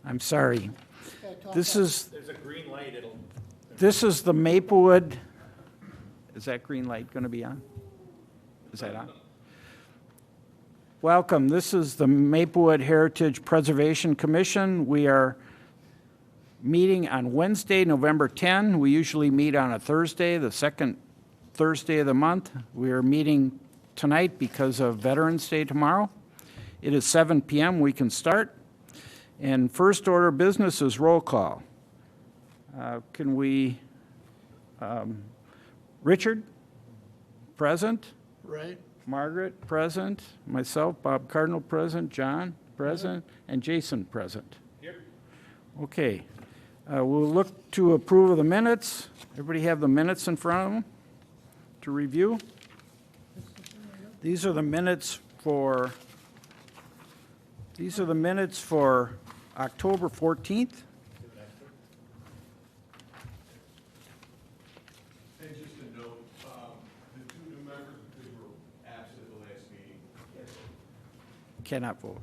I'm sorry. This is, There's a green light, this is the Maplewood, is that green light going to be on? Is that on? Welcome, this is the Maplewood Heritage Preservation Commission. We are meeting on Wednesday, November 10. We usually meet on a Thursday, the second Thursday of the month. We are meeting tonight because of Veterans Day tomorrow. It is 7 p.m. We can start. And first order of business is roll call. Can we, Richard, present. Right. Margaret, present. Myself, Bob Cardinal, present. John, present. And Jason, present. Here. Okay. We'll look to approve of the minutes. Everybody have the minutes in front of them to review? These are the minutes for October 14th. And just a note, the two new members, because were absent at the last meeting, Cannot vote.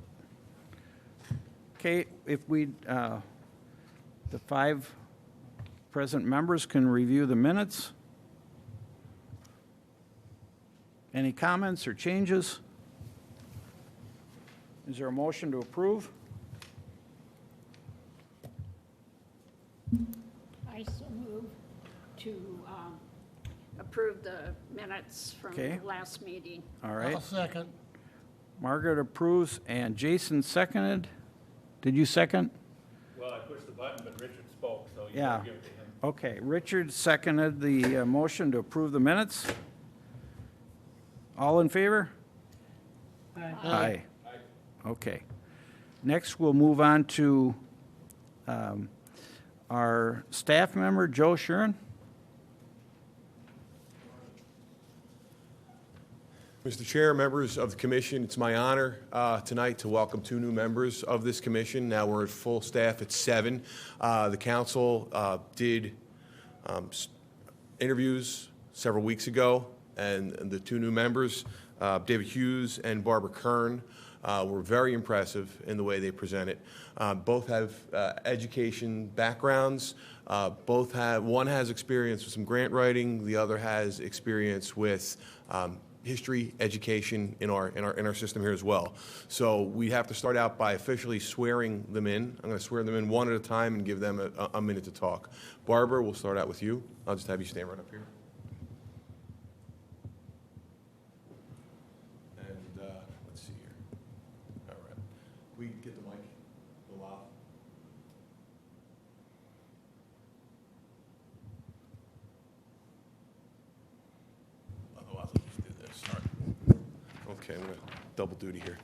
Okay, if we, the 5 present members can review the minutes. Any comments or changes? Is there a motion to approve? I so move to approve the minutes from Okay. the last meeting. All right. I'll second. Margaret approves and Jason seconded. Did you second? Well, I pushed the button, but Richard spoke, so you Yeah. gotta give it to him. Okay, Richard seconded the motion to approve the minutes. All in favor? Aye. Okay. Next, we'll move on to our staff member, Joe Shuren. Mr. Chair, members of the commission, it's my honor tonight to welcome 2 new members of this commission. Now we're at full staff at 7. The council did interviews several weeks ago, and the 2 new members, David Hughes and Barbara Kern, were very impressive in the way they presented. Both have education backgrounds. One has experience with some grant writing. The other has experience with history education in our system here as well. So we have to start out by officially swearing them in. I'm going to swear them in one at a time and give them a minute to talk. Barbara, we'll start out with you. I'll just have you stand right up here. And let's see here. All right. We get the mic a little loud. Otherwise, I'll just do this. All right. Okay, I'm going to double duty here.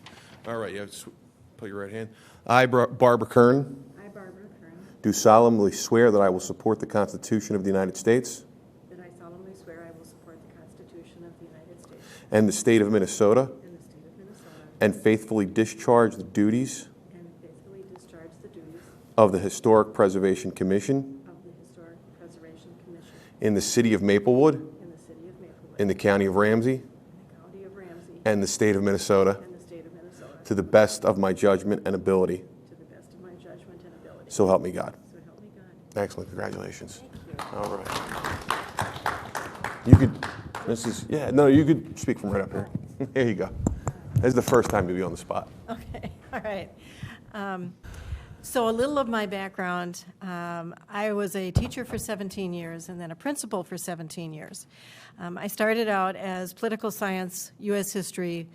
All right, you have to put your right hand. I, Barbara Kern, I, Barbara Kern, do solemnly swear that I will support the Constitution of the United States that I solemnly swear I will support the Constitution of the United States and the state of Minnesota, and the state of Minnesota, and faithfully discharge the duties and faithfully discharge the duties of the Historic Preservation Commission of the Historic Preservation Commission in the city of Maplewood, in the city of Maplewood, in the county of Ramsey, in the county of Ramsey, and the state of Minnesota, and the state of Minnesota, to the best of my judgment and ability. to the best of my judgment and ability. So help me God. So help me God. Excellent. Congratulations. Thank you. All right. You could, you could speak from right up here. Here you go. This is the first time you'll be on the spot. Okay, all right. So a little of my background, I was a teacher for 17 years and then a principal for 17 years. I started out as political science, U.S. history,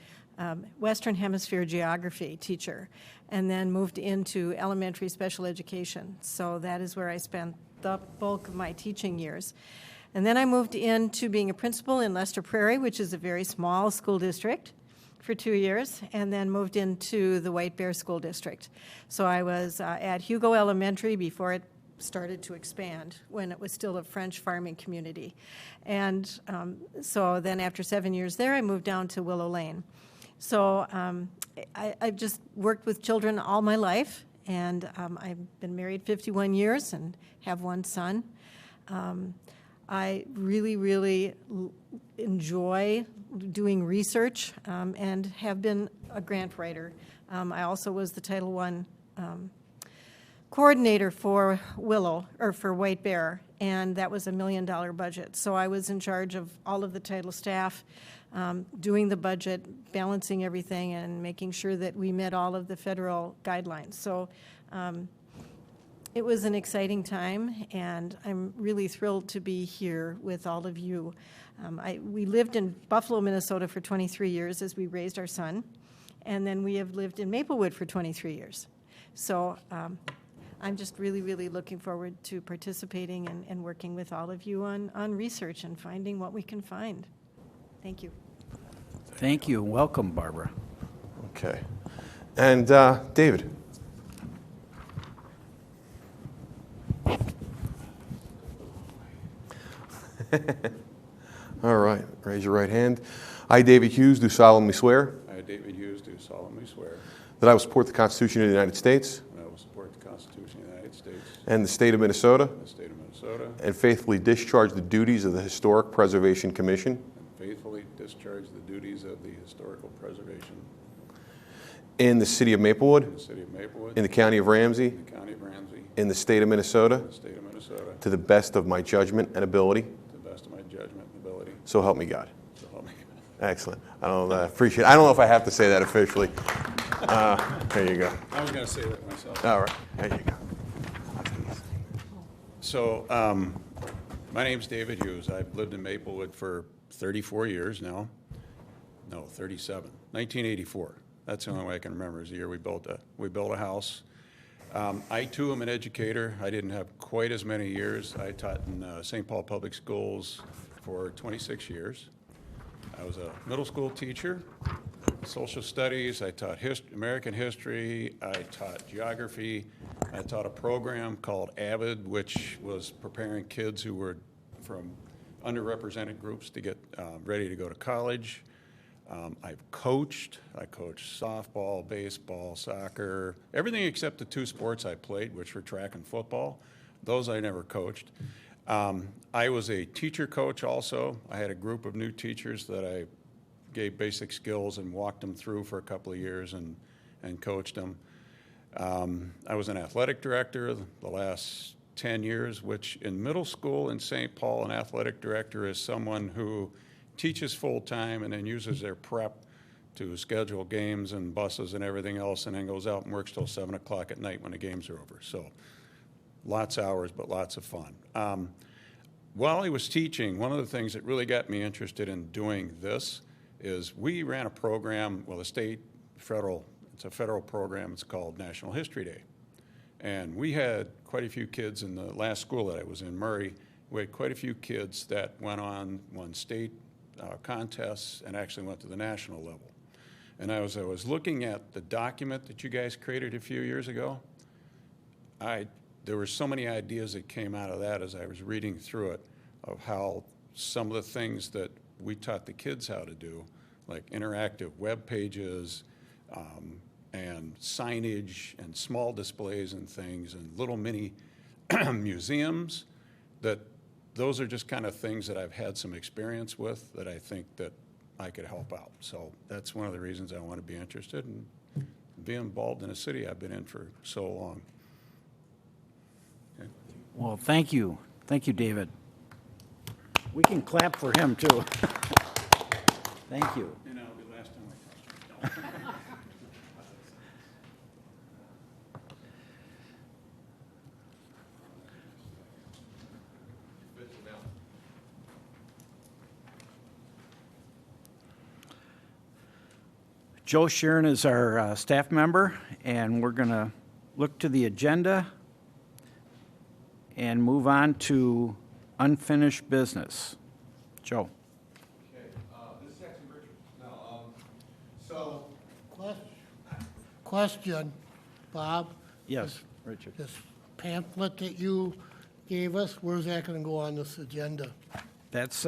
Western Hemisphere geography teacher, and then moved into elementary special education. So that is where I spent the bulk of my teaching years. And then I moved into being a principal in Lester Prairie, which is a very small school district, for 2 years, and then moved into the White Bear School District. So I was at Hugo Elementary before it started to expand, when it was still a French farming community. And so then after 7 years there, I moved down to Willow Lane. So I've just worked with children all my life, and I've been married 51 years and have 1 son. I really, really enjoy doing research and have been a grant writer. I also was the Title I coordinator for Willow, or for White Bear, and that was $1 million budget. So I was in charge of all of the title staff, doing the budget, balancing everything, and making sure that we met all of the federal guidelines. So it was an exciting time, and I'm really thrilled to be here with all of you. We lived in Buffalo, Minnesota for 23 years as we raised our son, and then we have lived in Maplewood for 23 years. So I'm just really, really looking forward to participating and working with all of you on research and finding what we can find. Thank you. Thank you. Welcome, Barbara. Okay. And David? All right. Raise your right hand. I, David Hughes, do solemnly swear I, David Hughes, do solemnly swear that I will support the Constitution of the United States that I will support the Constitution of the United States and the state of Minnesota, and the state of Minnesota, and faithfully discharge the duties of the Historic Preservation Commission and faithfully discharge the duties of the Historical Preservation in the city of Maplewood, in the city of Maplewood, in the county of Ramsey, in the county of Ramsey, in the state of Minnesota, in the state of Minnesota, to the best of my judgment and ability. to the best of my judgment and ability. So help me God. So help me God. Excellent. I don't know. I appreciate it. I don't know if I have to say that officially. There you go. I was going to say that myself. All right. There you go. So, my name's David Hughes. I've lived in Maplewood for 34 years now. No, 37. 1984. That's the only way I can remember is the year we built a house. I too am an educator. I didn't have quite as many years. I taught in St. Paul Public Schools for 26 years. I was a middle school teacher, social studies. I taught American history. I taught geography. I taught a program called AVID, which was preparing kids who were from underrepresented groups to get ready to go to college. I've coached. I coached softball, baseball, soccer, everything except the two sports I played, which were track and football. Those I never coached. I was a teacher coach also. I had a group of new teachers that I gave basic skills and walked them through for a couple of years and coached them. I was an athletic director the last 10 years, which in middle school in St. Paul, an athletic director is someone who teaches full-time and then uses their prep to schedule games and buses and everything else, and then goes out and works till 7 o'clock at night when the games are over. So lots of hours, but lots of fun. While I was teaching, one of the things that really got me interested in doing this is we ran a program, well, the state, federal, it's a federal program, it's called National History Day. And we had quite a few kids in the last school that I was in, Murray, we had quite a few kids that went on, won state contests, and actually went to the national level. And I was looking at the document that you guys created a few years ago. There were so many ideas that came out of that as I was reading through it of how some of the things that we taught the kids how to do, like interactive web pages and signage and small displays and things and little mini museums, that those are just kind of things that I've had some experience with that I think that I could help out. So that's one of the reasons I want to be interested in being involved in a city I've been in for so long. Okay. Well, thank you. Thank you, David. We can clap for him, too. Thank you. And that'll be the last time I talk. Joe Sheeran is our staff member, and we're going to look to the agenda and move on to unfinished business. Joe. Okay. This is actually Richard. Now, so Question, Bob, Yes, Richard. this pamphlet that you gave us, where's that going to go on this agenda? That's,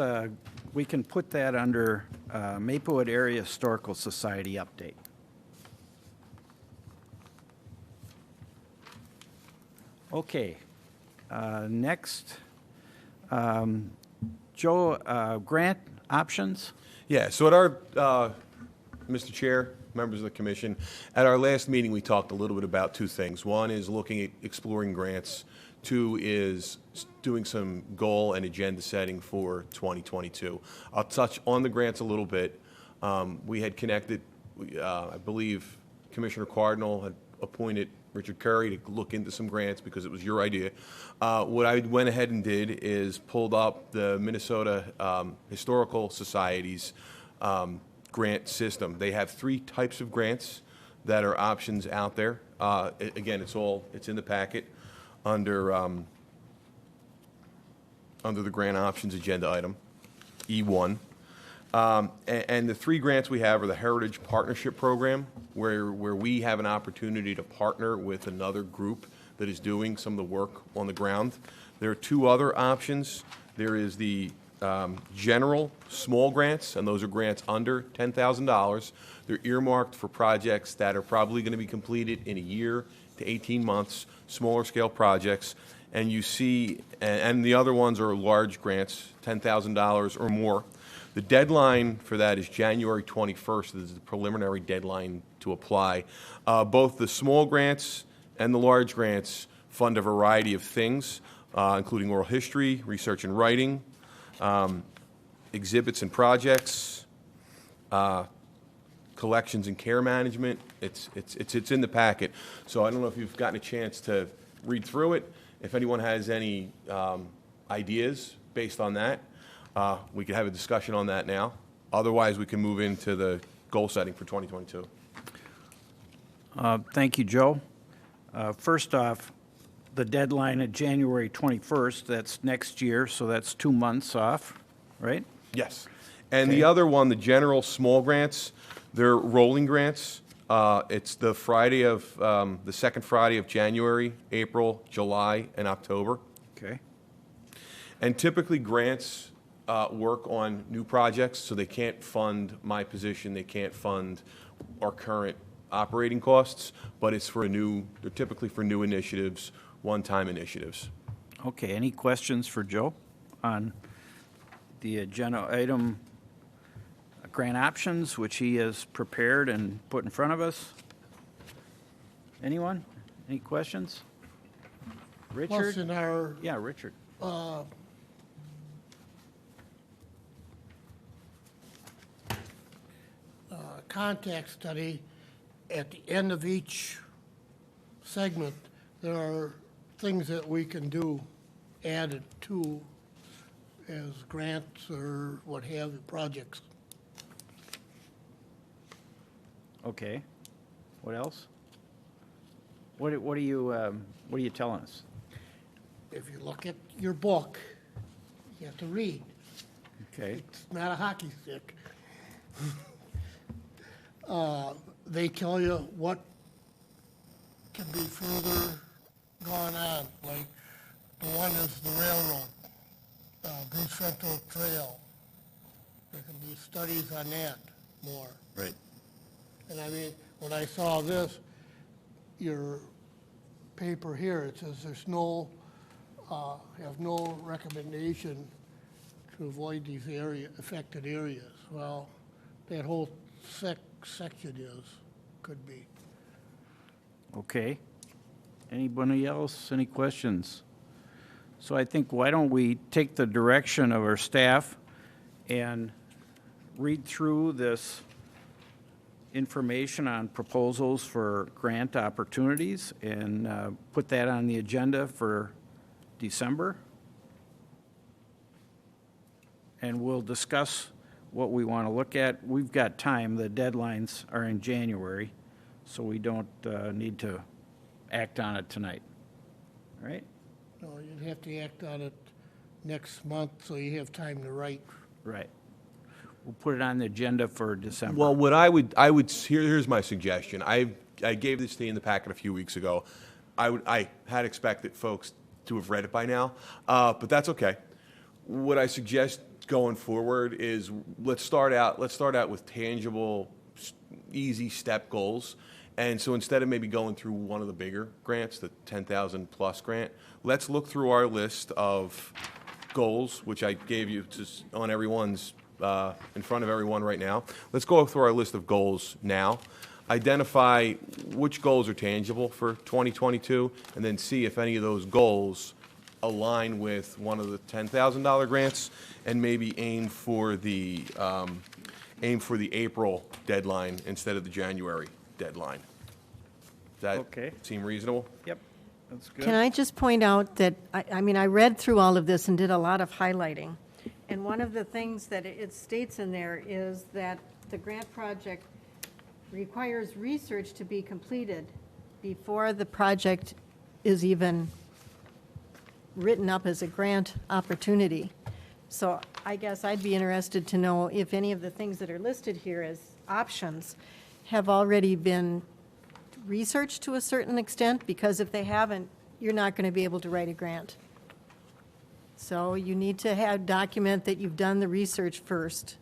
we can put that under Maplewood Area Historical Society update. Okay, next, Joe, grant options? yeah, so at our, Mr. Chair, members of the commission. At our last meeting, we talked a little bit about two things. One is looking at exploring grants. Two is doing some goal and agenda setting for 2022. I'll touch on the grants a little bit. We had connected, I believe Commissioner Cardinal had appointed Richard Curry to look into some grants because it was your idea. What I went ahead and did is pulled up the Minnesota Historical Society's grant system. They have 3 types of grants that are options out there. Again, it's in the packet under the grant options agenda item, E1. And the 3 grants we have are the Heritage Partnership Program, where we have an opportunity to partner with another group that is doing some of the work on the ground. There are 2 other options. There is the general small grants, and those are grants under $10,000. They're earmarked for projects that are probably going to be completed in a year to 18 months, smaller scale projects. And you see, and the other ones are large grants, $10,000 or more. The deadline for that is January 21st. This is the preliminary deadline to apply. Both the small grants and the large grants fund a variety of things, including oral history, research and writing, exhibits and projects, collections and care management. It's in the packet. So I don't know if you've gotten a chance to read through it. If anyone has any ideas based on that, we could have a discussion on that now. Otherwise, we can move into the goal setting for 2022. Thank you, Joe. First off, the deadline at January 21st, that's next year, so that's 2 months off, right? Yes. And the other one, the general small grants, they're rolling grants. It's the second Friday of January, April, July, and October. Okay. And typically grants work on new projects, so they can't fund my position, they can't fund our current operating costs, but it's for they're typically for new initiatives, one-time initiatives. Okay, any questions for Joe on the agenda item grant options, which he has prepared and put in front of us? Anyone? Any questions? Plus Richard? in our Yeah, Richard. contact study, at the end of each segment, there are things that we can do added to as grants or what have you, projects. Okay. What else? What are you telling us? If you look at your book, you have to read. Okay. It's not a hockey stick. They tell you what can be further gone on, like the one is the railroad, Bruce Central Trail. There can be studies on that more. Right. And I mean, when I saw this, your paper here, it says there's no, have no recommendation to avoid these affected areas. Well, that whole section could be. Okay. Anybody else? Any questions? So I think, why don't we take the direction of our staff and read through this information on proposals for grant opportunities and put that on the agenda for December. And we'll discuss what we want to look at. We've got time. The deadlines are in January, so we don't need to act on it tonight. All right? No, you'd have to act on it next month, so you have time to write. Right. We'll put it on the agenda for December. Well, what here's my suggestion. I gave this to you in the packet a few weeks ago. I had expected folks to have read it by now, but that's okay. What I suggest going forward is let's start out with tangible, easy step goals. And so instead of maybe going through one of the bigger grants, the 10,000 plus grant, let's look through our list of goals, which I gave you on everyone's in front of everyone right now. Let's go through our list of goals now. Identify which goals are tangible for 2022, and then see if any of those goals align with one of the $10,000 grants, and maybe aim for the April deadline instead of the January deadline. Does that Okay. seem reasonable? Yep, that's good. Can I just point out that, I mean, I read through all of this and did a lot of highlighting. And one of the things that it states in there is that the grant project requires research to be completed before the project is even written up as a grant opportunity. So I guess I'd be interested to know if any of the things that are listed here as options have already been researched to a certain extent, because if they haven't, you're not going to be able to write a grant. So you need to document that you've done the research first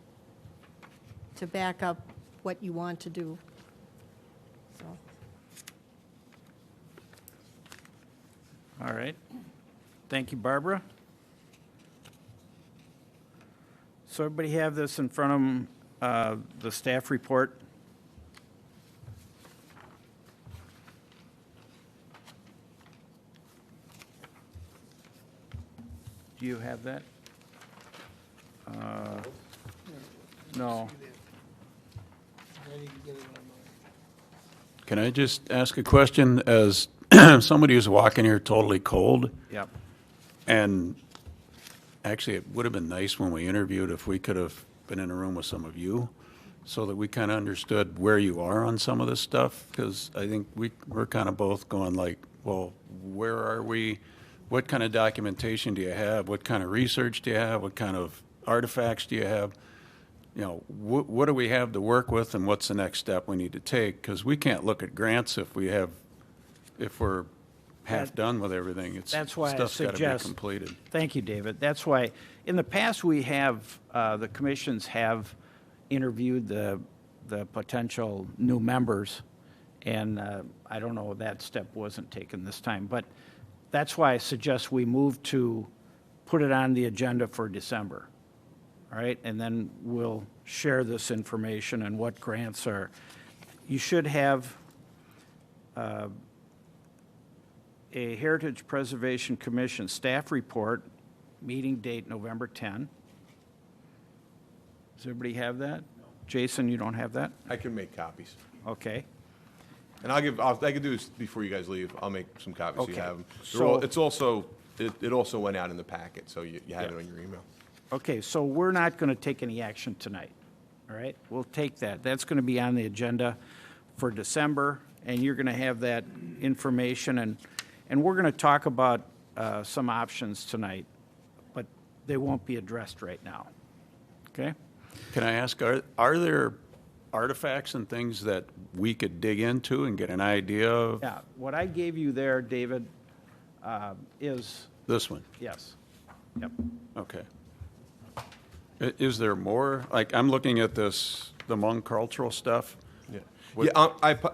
to back up what you want to do. So, All right. Thank you, Barbara. So everybody have this in front of them, the staff report? Do you have that? No. I need to get it on Can I just ask a question as somebody who's walking here totally cold? Yep. And actually, it would have been nice when we interviewed if we could have been in a room with some of you so that we kind of understood where you are on some of this stuff, because I think we're kind of both going like, well, where are we? What kind of documentation do you have? What kind of research do you have? What kind of artifacts do you have? You know, what do we have to work with, and what's the next step we need to take? Because we can't look at grants if we're half done with everything. That's why I stuff's got to be suggest- completed. Thank you, David. That's why, in the past, we have, the commissions have interviewed the potential new members, and I don't know, that step wasn't taken this time. But that's why I suggest we move to put it on the agenda for December, all right? And then we'll share this information and what grants are. You should have a Heritage Preservation Commission staff report, meeting date November 10. Does everybody have that? Jason, you don't have that? I can make copies. Okay. And I can do this before you guys leave. I'll make some copies so you Okay. have them. So- It's also, it also went out in the packet, so you have it Yeah. on your email. Okay, so we're not going to take any action tonight, all right? We'll take that. That's going to be on the agenda for December, and you're going to have that information, and we're going to talk about some options tonight, but they won't be addressed right now, okay? Can I ask, are there artifacts and things that we could dig into and get an idea of? Yeah, what I gave you there, David, is, This one? yes, yep. Okay. Is there more? Like, I'm looking at this, the Hmong cultural stuff. Yeah. What- Yeah,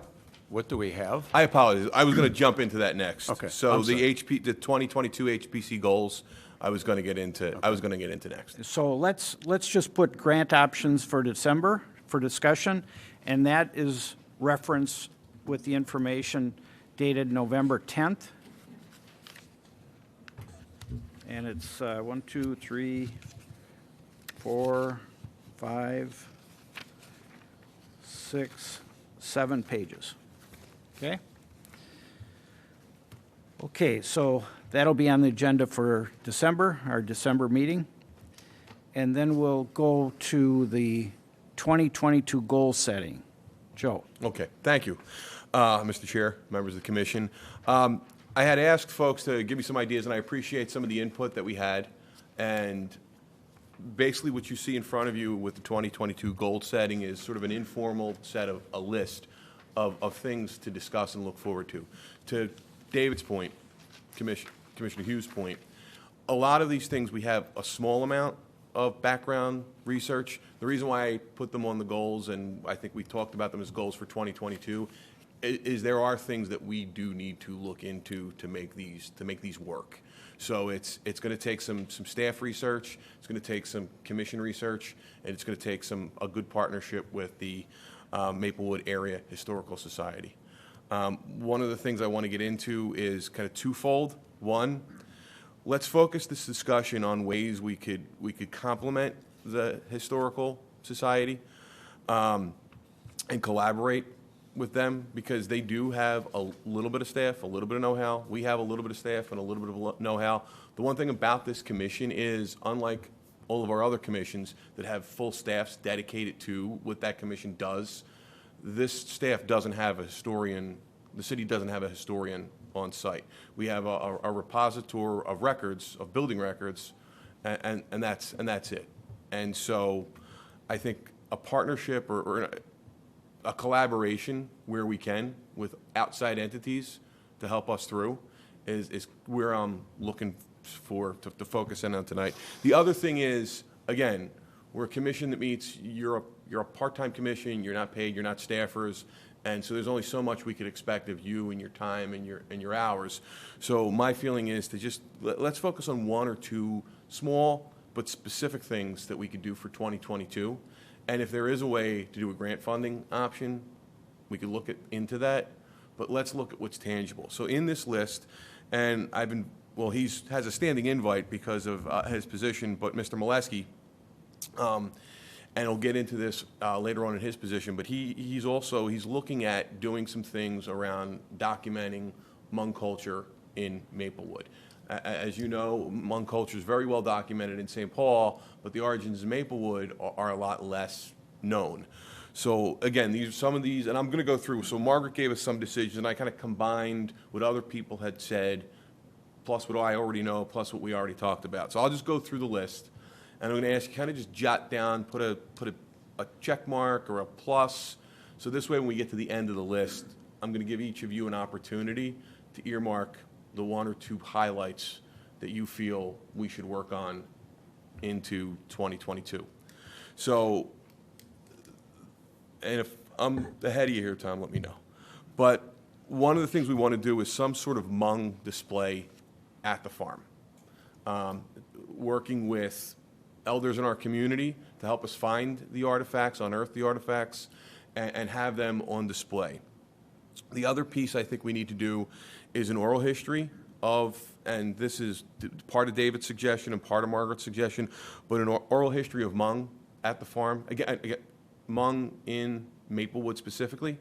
What do we have? I apologize. I was going to jump into that next. Okay, So I'm sorry. the 2022 HPC goals, I was going to get into next. So let's just put grant options for December for discussion, and that is referenced with the information dated November 10th. And it's 1, 2, 3, 4, 5, 6, 7 pages. Okay? Okay, so that'll be on the agenda for December, our December meeting. And then we'll go to the 2022 goal setting. Joe? Okay, thank you, Mr. Chair, members of the commission. I had asked folks to give me some ideas, and I appreciate some of the input that we had. And basically what you see in front of you with the 2022 goal setting is sort of an informal set of a list of things to discuss and look forward to. To David's point, Commissioner Hughes' point, a lot of these things we have a small amount of background research. The reason why I put them on the goals, and I think we talked about them as goals for 2022, is there are things that we do need to look into to make these work. So it's going to take some staff research, it's going to take some commission research, and it's going to take a good partnership with the Maplewood Area Historical Society. One of the things I want to get into is kind of twofold. One, let's focus this discussion on ways we could complement the Historical Society and collaborate with them, because they do have a little bit of staff, a little bit of know-how. We have a little bit of staff and a little bit of know-how. The one thing about this commission is, unlike all of our other commissions that have full staffs dedicated to what that commission does, this staff doesn't have a historian, the city doesn't have a historian on site. We have a repository of records, of building records, and that's it. And so I think a partnership or a collaboration where we can with outside entities to help us through is where I'm looking for to focus in on tonight. The other thing is, again, we're a commission that meets, you're a part-time commission, you're not paid, you're not staffers, and so there's only so much we could expect of you and your time and your hours. So my feeling is to just, let's focus on one or two small but specific things that we could do for 2022. And if there is a way to do a grant funding option, we could look into that, but let's look at what's tangible. So in this list, and he has a standing invite because of his position, but Mr. Molesky, and he'll get into this later on in his position, but he's looking at doing some things around documenting Hmong culture in Maplewood. As you know, Hmong culture is very well documented in St. Paul, but the origins of Maplewood are a lot less known. So again, these are some of these, and I'm going to go through. So Margaret gave us some decisions, and I kind of combined what other people had said, plus what I already know, plus what we already talked about. So I'll just go through the list, and I'm going to ask you kind of just jot down, put a check mark or a plus. So this way, when we get to the end of the list, I'm going to give each of you an opportunity to earmark the one or two highlights that you feel we should work on into 2022. So, and if I'm ahead of you here, Tom, let me know. But one of the things we want to do is some sort of Hmong display at the farm. Working with elders in our community to help us find the artifacts, unearth the artifacts, and have them on display. The other piece I think we need to do is an oral history of, and this is part of David's suggestion and part of Margaret's suggestion, but an oral history of Hmong at the farm. Again, Hmong in Maplewood specifically.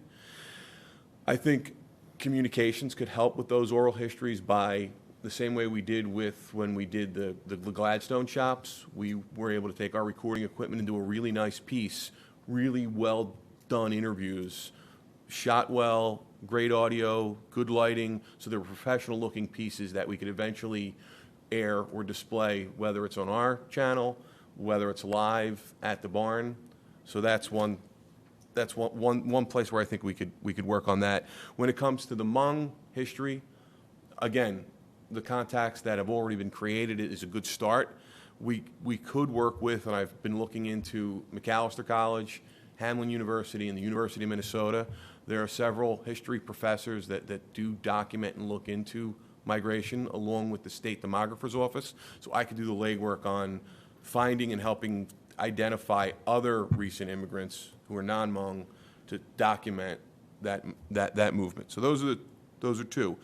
I think communications could help with those oral histories by the same way we did when we did the Gladstone shops. We were able to take our recording equipment and do a really nice piece, really well done interviews, shot well, great audio, good lighting, so they were professional looking pieces that we could eventually air or display, whether it's on our channel, whether it's live at the barn. So that's one place where I think we could work on that. When it comes to the Hmong history, again, the contacts that have already been created is a good start. We could work with, and I've been looking into Macalester College, Hamlin University, and the University of Minnesota. There are several history professors that do document and look into migration, along with the state demographer's office. So I could do the legwork on finding and helping identify other recent immigrants who are non-Hmong to document that movement. So those are two.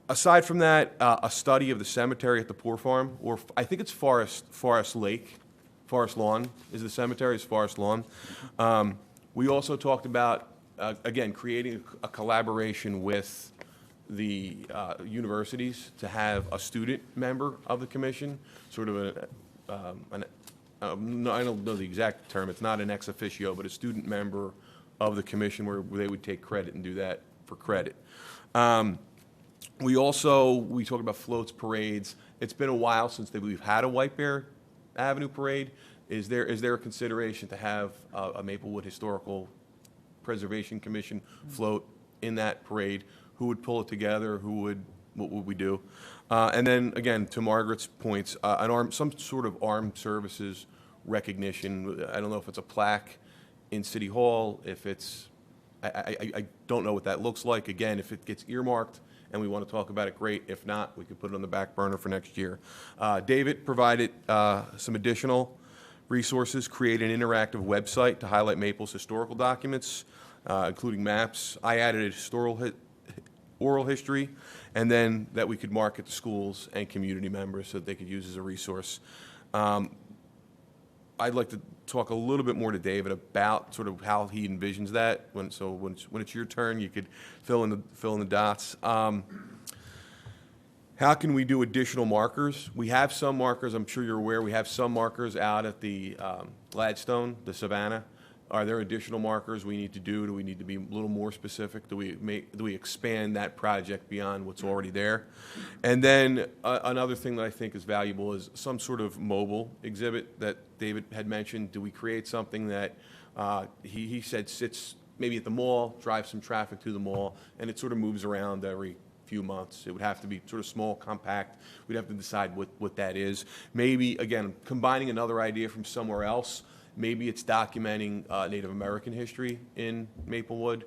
Aside from that, a study of the cemetery at the Poor Farm, or I think it's Forest Lawn is the cemetery, is Forest Lawn. We also talked about, again, creating a collaboration with the universities to have a student member of the commission, sort of I don't know the exact term, it's not an ex officio, but a student member of the commission where they would take credit and do that for credit. We talked about floats, parades. It's been a while since we've had a White Bear Avenue parade. Is there a consideration to have a Maplewood Historical Preservation Commission float in that parade? Who would pull it together? What would we do? And then again, to Margaret's points, some sort of armed services recognition. I don't know if it's a plaque in City Hall, if it's I don't know what that looks like. Again, if it gets earmarked and we want to talk about it, great. If not, we could put it on the back burner for next year. David provided some additional resources, create an interactive website to highlight Maple's historical documents, including maps. I added a oral history, and then that we could market to schools and community members so that they could use as a resource. I'd like to talk a little bit more to David about sort of how he envisions that. When it's your turn, you could fill in the dots. How can we do additional markers? We have some markers. I'm sure you're aware. We have some markers out at the Gladstone, the Savannah. Are there additional markers we need to do? Do we need to be a little more specific? Do we expand that project beyond what's already there? And then another thing that I think is valuable is some sort of mobile exhibit that David had mentioned. Do we create something that he said sits maybe at the mall, drives some traffic to the mall, and it sort of moves around every few months? It would have to be sort of small, compact. We'd have to decide what that is. Maybe, again, combining another idea from somewhere else. Maybe it's documenting Native American history in Maplewood,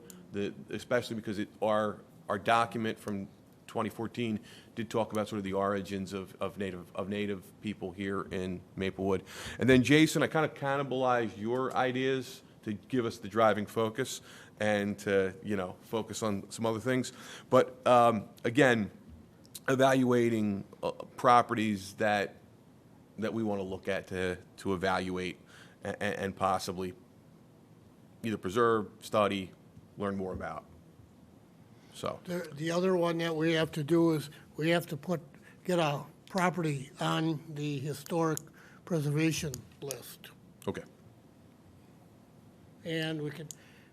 especially because our document from 2014 did talk about sort of the origins of Native people here in Maplewood. And then, Jason, I kind of cannibalized your ideas to give us the driving focus and to, focus on some other things. But, again, evaluating properties that we want to look at to evaluate and possibly either preserve, study, learn more about. So The other one that we have to do is we have to get a property on the historic preservation list. okay, And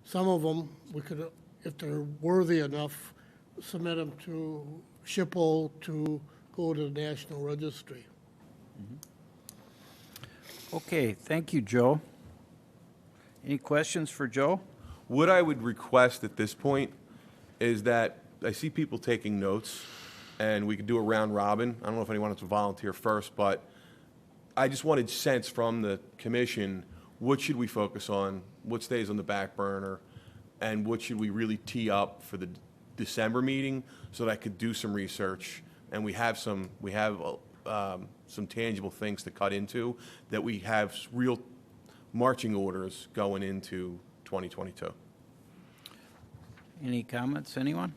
some of them, we could, if they're worthy enough, submit them to SHPO to go to the National Registry. Okay, thank you, Joe. Any questions for Joe? what I would request at this point is that I see people taking notes, and we could do a round robin. I don't know if anyone wants to volunteer first, but I just wanted sense from the commission, what should we focus on, what stays on the back burner, and what should we really tee up for the December meeting so that I could do some research, and we have some tangible things to cut into, that we have real marching orders going into 2022. Any comments, anyone?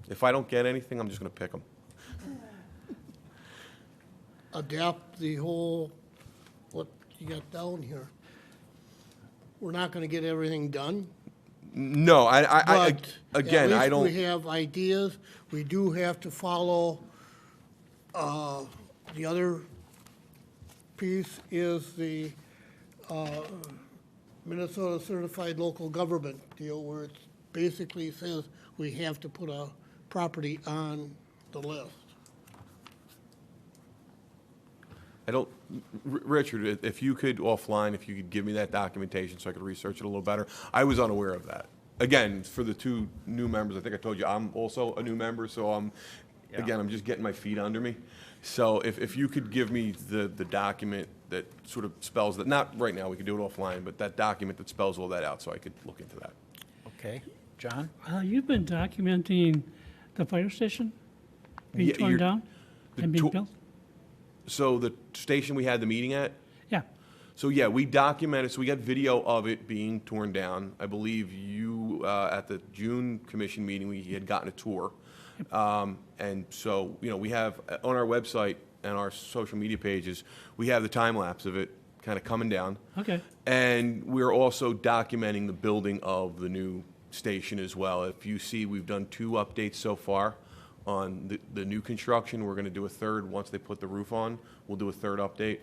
If I don't get anything, I'm just going to pick them. Adapt the whole, what you got down here. We're not gonna get everything done, No, but again, I at least don't. we have ideas. We do have to follow, the other piece is the Minnesota Certified Local Government deal, where it basically says we have to put a property on the list. I don't, Richard, if you could offline, if you could give me that documentation so I could research it a little better. I was unaware of that. Again, for the two new members, I think I told you, I'm also a new member, so I'm just getting my feet under me. So if you could give me the document that sort of spells that, not right now, we could do it offline, but that document that spells all that out so I could look into that. Okay, John? You've been documenting the fire station being Yeah, torn you're- down and being to- built? So the station we had the meeting at, Yeah, so yeah, we documented, so we got video of it being torn down. I believe you, at the June commission meeting, we had gotten a tour. And so, we have, on our website and our social media pages, we have the time lapse of it kind of coming down. okay. And we're also documenting the building of the new station as well. If you see, we've done 2 updates so far on the new construction. We're going to do a third once they put the roof on. We'll do a third update.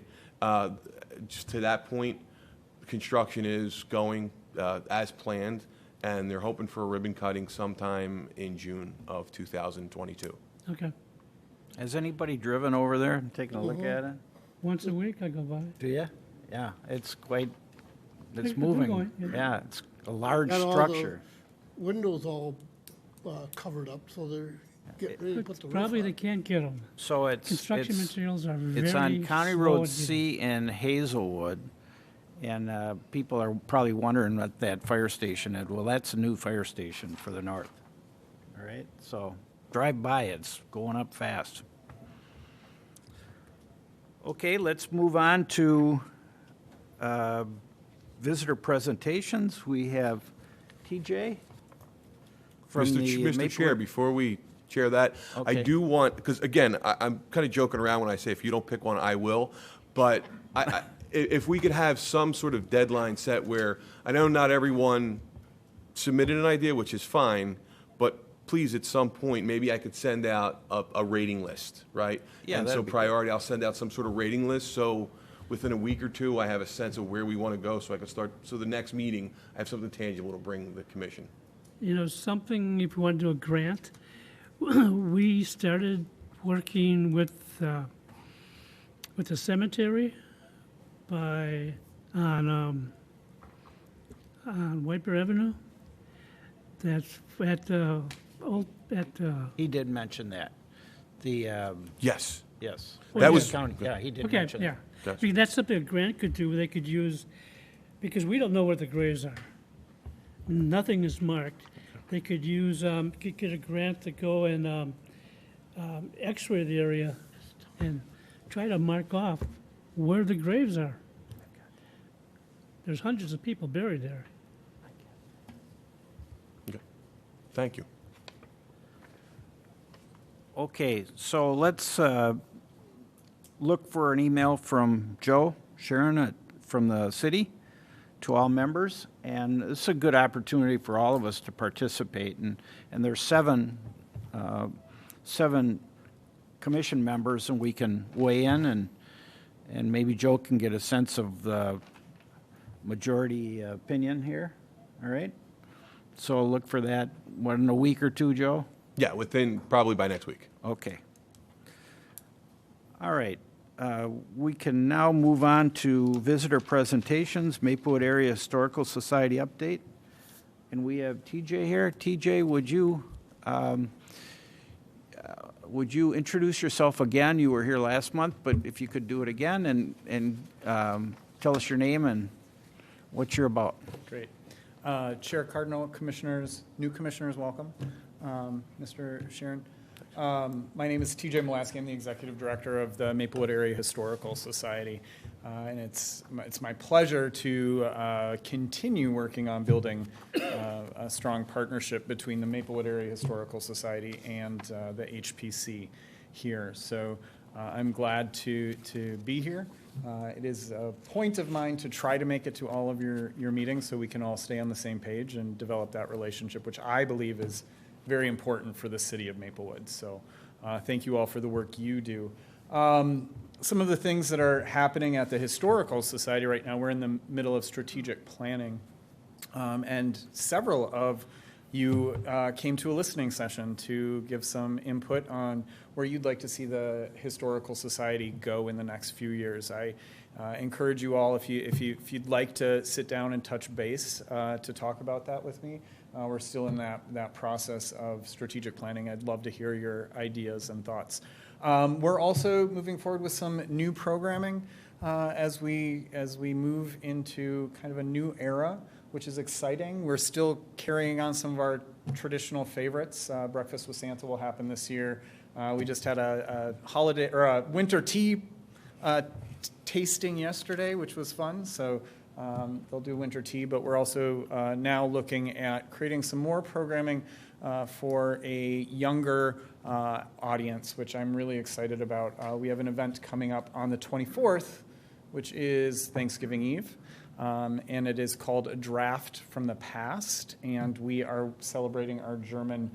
Just to that point, the construction is going as planned, and they're hoping for a ribbon cutting sometime in June of 2022. Okay. Has anybody driven over there and taken a look at it? Once a week I go by. Do you? Yeah, it's quite, it's Keep it moving. going, yeah. Yeah, it's a large Got all the structure. Windows all covered up, so they're getting ready to put the roof Probably on. they can't get them. So Construction materials are very It's on County slow Road at getting- C in Hazelwood, And people are probably wondering what that fire station is. Well, that's a new fire station for the north. All right, so drive by, it's going up fast. Okay, let's move on to visitor presentations. We have TJ from the Mr. Chair, Maplewood. before we chair that, I Okay. do want, because again, I'm kind of joking around when I say if you don't pick one, I will. But if we could have some sort of deadline set where, I know not everyone submitted an idea, which is fine, but please, at some point, maybe I could send out a rating list, right? Yeah, And so that'd be good. priority, I'll send out some sort of rating list, so within a week or two, I have a sense of where we want to go, so I can start, so the next meeting, I have something tangible to bring the commission. You know, something, if you want to do a grant, we started working with the cemetery on White Bear Avenue. That's at the He did mention that. The, Yes. yes. That was- County, yeah, he did okay, mention yeah. that. Because that's something a grant could do. They could use, because we don't know where the graves are. Nothing is marked. They could use, could get a grant to go and X-ray the area and try to mark off where the graves are. There's hundreds of people buried there. Okay. Thank you. Okay, so let's look for an email from Joe Sharon from the city to all members. And this is a good opportunity for all of us to participate. And there's seven commission members, and we can weigh in, and maybe Joe can get a sense of the majority opinion here. All right? So look for that, what, in a week or two, Joe? Yeah, within, probably by next week. Okay. All right. We can now move on to visitor presentations, Maplewood Area Historical Society update. And we have TJ here. TJ, would you introduce yourself again? You were here last month, but if you could do it again and tell us your name and what you're about. Great. Chair Cardinal, commissioners, new commissioners, welcome. Mr. Sharon. My name is TJ Mulaski. I'm the executive director of the Maplewood Area Historical Society. And it's my pleasure to continue working on building a strong partnership between the Maplewood Area Historical Society and the HPC here. So I'm glad to be here. It is a point of mine to try to make it to all of your meetings so we can all stay on the same page and develop that relationship, which I believe is very important for the city of Maplewood. So thank you all for the work you do. Some of the things that are happening at the Historical Society right now, we're in the middle of strategic planning. And several of you came to a listening session to give some input on where you'd like to see the Historical Society go in the next few years. I encourage you all, if you'd like to sit down and touch base to talk about that with me. We're still in that process of strategic planning. I'd love to hear your ideas and thoughts. We're also moving forward with some new programming as we move into kind of a new era, which is exciting. We're still carrying on some of our traditional favorites. Breakfast with Santa will happen this year. We just had a holiday or a winter tea tasting yesterday, which was fun. So they'll do winter tea, but we're also now looking at creating some more programming for a younger audience, which I'm really excited about. We have an event coming up on the 24th, which is Thanksgiving Eve. And it is called A Draft from the Past, and we are celebrating our German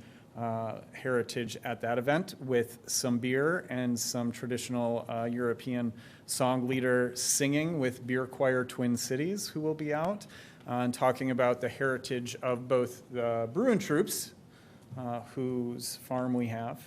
heritage at that event with some beer and some traditional European song leader singing with Beer Choir Twin Cities, who will be out and talking about the heritage of both the Bruin troops, whose farm we have,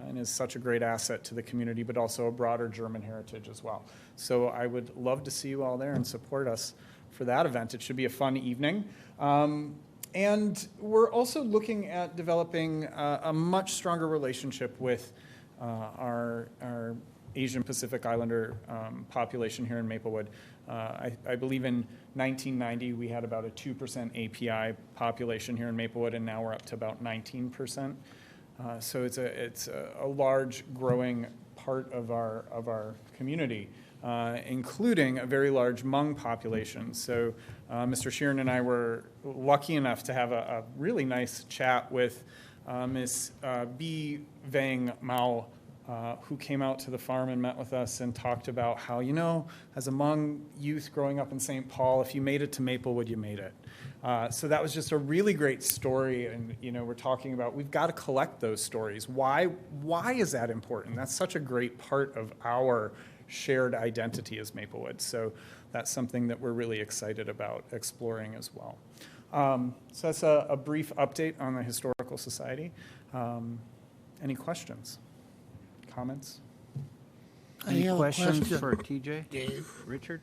and is such a great asset to the community, but also a broader German heritage as well. So I would love to see you all there and support us for that event. It should be a fun evening. And we're also looking at developing a much stronger relationship with our Asian Pacific Islander population here in Maplewood. I believe in 1990, we had about a 2% API population here in Maplewood, and now we're up to about 19%. So it's a large growing part of our community, including a very large Hmong population. So Mr. Sheeran and I were lucky enough to have a really nice chat with Ms. B. Vang Mao, who came out to the farm and met with us and talked about how, as a Hmong youth growing up in St. Paul, if you made it to Maplewood, you made it. So that was just a really great story, and we're talking about we've got to collect those stories. Why is that important? That's such a great part of our shared identity as Maplewood. So that's something that we're really excited about exploring as well. So that's a brief update on the Historical Society. Any questions? Comments? Any have a questions question, for TJ? Dave. Richard?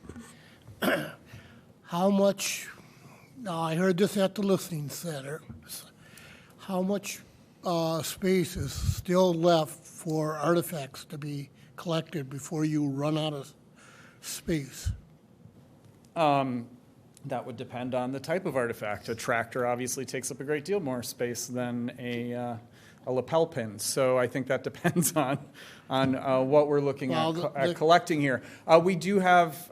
How much, now I heard this at the listening center, how much space is still left for artifacts to be collected before you run out of space? That would depend on the type of artifact. A tractor obviously takes up a great deal more space than a lapel pin. So I think that depends on what we're looking at collecting here. We do have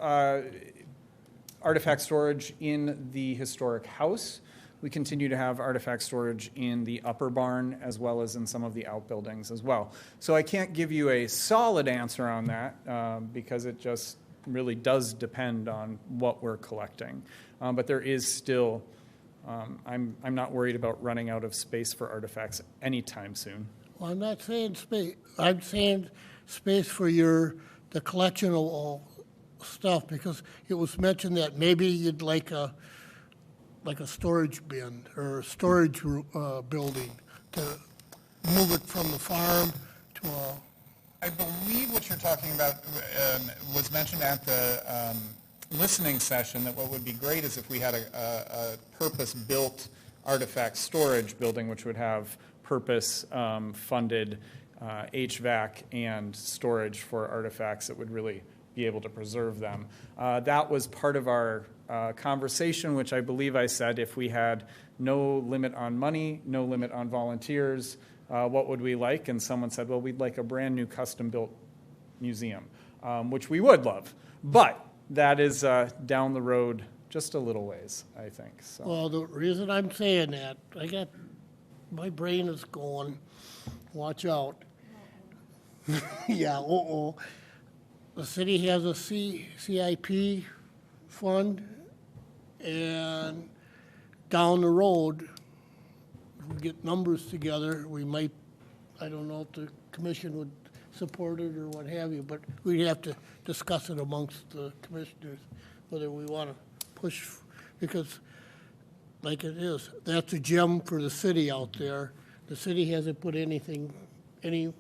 artifact storage in the historic house. We continue to have artifact storage in the upper barn as well as in some of the outbuildings as well. So I can't give you a solid answer on that because it just really does depend on what we're collecting. But there is still, I'm not worried about running out of space for artifacts anytime soon. Well, I'm not saying space, I'm saying space for the collection of all stuff, because it was mentioned that maybe you'd like a storage bin or a storage building to move it from the farm to a... I believe what you're talking about was mentioned at the listening session, that what would be great is if we had a purpose-built artifact storage building, which would have purpose-funded HVAC and storage for artifacts that would really be able to preserve them. That was part of our conversation, which I believe I said if we had no limit on money, no limit on volunteers, what would we like? And someone said, well, we'd like a brand new custom-built museum, which we would love. But that is down the road just a little ways, I think. So. Well, the reason I'm saying that, my brain is going, watch out. Yeah, the city has a CIP fund, and down the road, if we get numbers together, we might, I don't know if the commission would support it or what have you, but we'd have to discuss it amongst the commissioners, whether we want to push, because like it is, that's a gem for the city out there. The city hasn't put any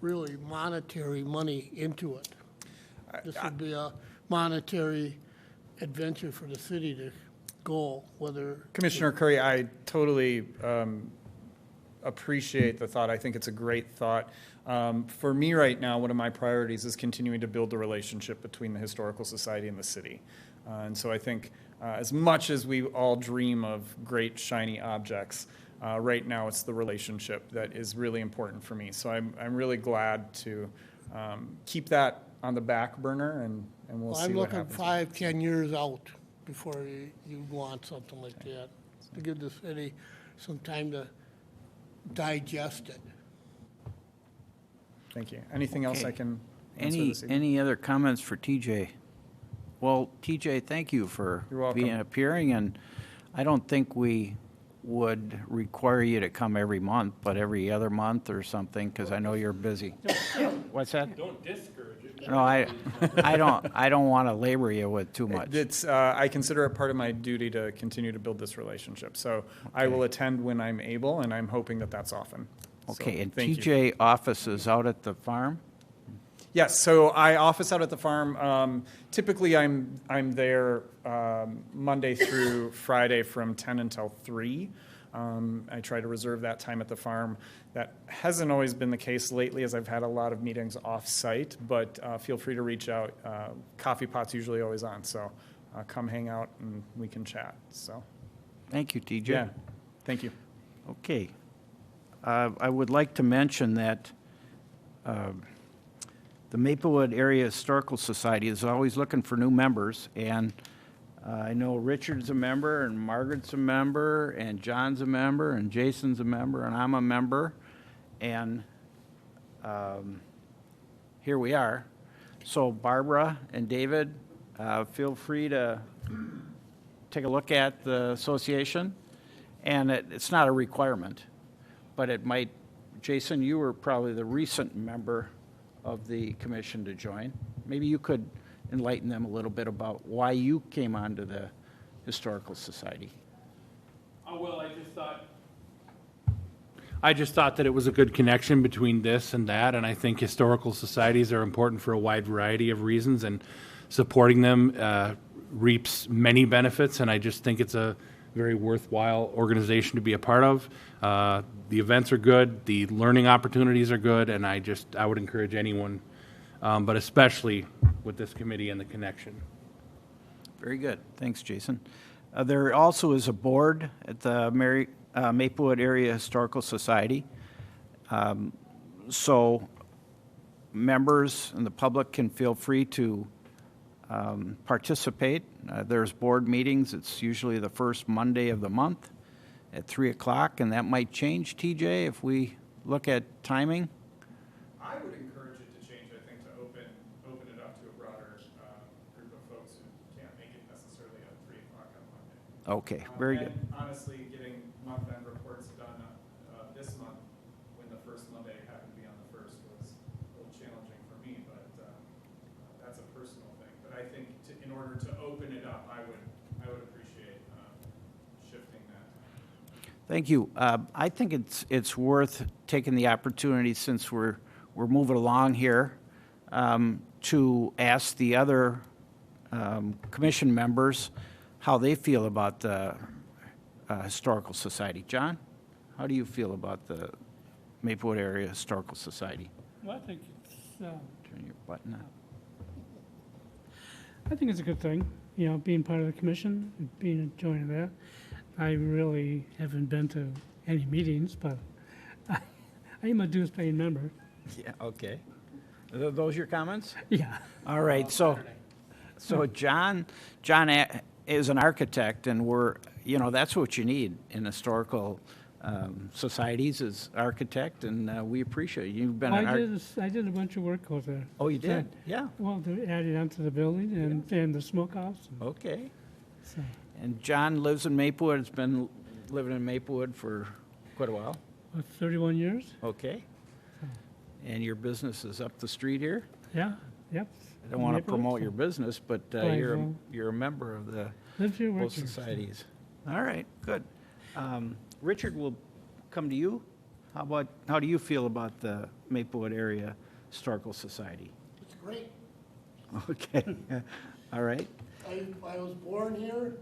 really monetary money into it. This would be a monetary adventure for the city to go, whether... Commissioner Curry, I totally appreciate the thought. I think it's a great thought. For me right now, one of my priorities is continuing to build the relationship between the Historical Society and the city. And so I think as much as we all dream of great shiny objects, right now it's the relationship that is really important for me. So I'm really glad to keep that on the back burner, and we'll see what happens. I'm looking 5-10 years out before you want something like that, to give the city some time to digest it. Thank you. Anything else I can answer this evening? Any other comments for TJ? Well, TJ, thank you for You're welcome. appearing, and I don't think we would require you to come every month, but every other month or something, because I know you're busy. What's that? Don't discourage it. No, I don't want to labor you with too much. It's, I consider it part of my duty to continue to build this relationship. So I will attend when I'm able, and I'm hoping that that's often. Okay, So, and thank you. TJ office is out at the farm? Yes, so I office out at the farm. Typically, I'm there Monday through Friday from 10 until 3. I try to reserve that time at the farm. That hasn't always been the case lately, as I've had a lot of meetings off-site, but feel free to reach out. Coffee pot's usually always on, so come hang out and we can chat. So, Thank you, TJ. yeah, thank you. Okay. I would like to mention that the Maplewood Area Historical Society is always looking for new members, and I know Richard's a member, and Margaret's a member, and John's a member, and Jason's a member, and I'm a member, and here we are. So Barbara and David, feel free to take a look at the association, and it's not a requirement, but it might. Jason, you were probably the recent member of the commission to join. Maybe you could enlighten them a little bit about why you came onto the Historical Society. Well, I just thought that it was a good connection between this and that, and I think historical societies are important for a wide variety of reasons, and supporting them reaps many benefits, and I just think it's a very worthwhile organization to be a part of. The events are good, the learning opportunities are good, and I would encourage anyone, but especially with this committee and the connection. Very good. Thanks, Jason. There also is a board at the Maplewood Area Historical Society. So members and the public can feel free to participate. There's board meetings. It's usually the first Monday of the month at 3 o'clock, and that might change, TJ, if we look at timing. I would encourage it to change, I think, to open it up to a broader group of folks who can't make it necessarily at 3 o'clock on Monday. Okay, very good. And honestly, getting month-end reports done this month, when the first Monday happened to be on the first, was a little challenging for me, but that's a personal thing. But I think in order to open it up, I would appreciate shifting that. Thank you. I think it's worth taking the opportunity, since we're moving along here, to ask the other commission members how they feel about the Historical Society. John, how do you feel about the Maplewood Area Historical Society? Well, I think it's, Turn your button on. I think it's a good thing, being part of the commission, and joining that. I really haven't been to any meetings, but I am a dues-paying member. Yeah, okay. Are those your comments? Yeah. All right, so John is an architect, and that's what you need in historical societies, is architect, and we appreciate it. You've been I did a bunch of work over there. Oh, you did? Yeah. Well, they added onto the building and the smokehouse. Okay. So, And John lives in Maplewood, has been living in Maplewood for quite a while. 31 years? Okay. And your business is up the street here? Yeah, yep. I don't want to Maplewood, promote so- your business, but Right, you're well- a member of the Live here, work both here. societies. All right, good. Richard, we'll come to you. How do you feel about the Maplewood Area Historical Society? It's great. Okay, all right. I was born here,